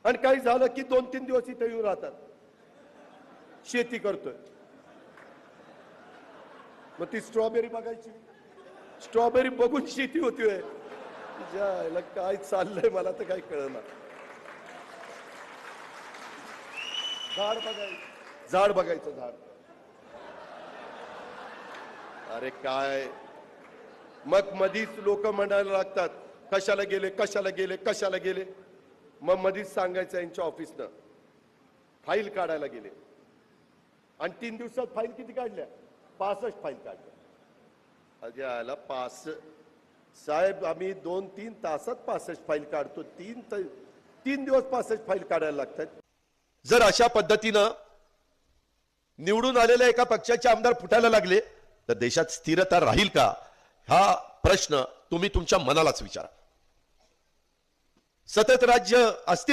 आणि काही झालं की 2-3 दिवस इथे येऊन राहतात, शेती करतोय. मग ती स्ट्रॉबेरी बघायची, स्ट्रॉबेरी बघून शेती होतीये. जायला काय चाललंय मला तर काही कळेना. झाड बघायचं, झाड बघायचं, झाड. अरे काय, मग मधीच लोक म्हणायला लागतात कशाला गेले, कशाला गेले, कशाला गेले. मग मधीच सांगायचं यांच्या ऑफिसनं फाईल काढायला गेले. आणि 3 दिवसात फाईल किती काढल्या? 65 फाईल काढल्या. अजे आला 5 साहेब, आम्ही 2-3 तासात 65 फाईल काढतो. 3 दिवस 65 फाईल काढायला लागतात. जर अशा पद्धतीनं निवडून आलेल्या एका पक्षाचे आमदार फुटायला लागले तर देशात स्थिरता राहील का? हा प्रश्न तुम्ही तुमच्या मनालाच विचारा. सतत राज्य अस्थिर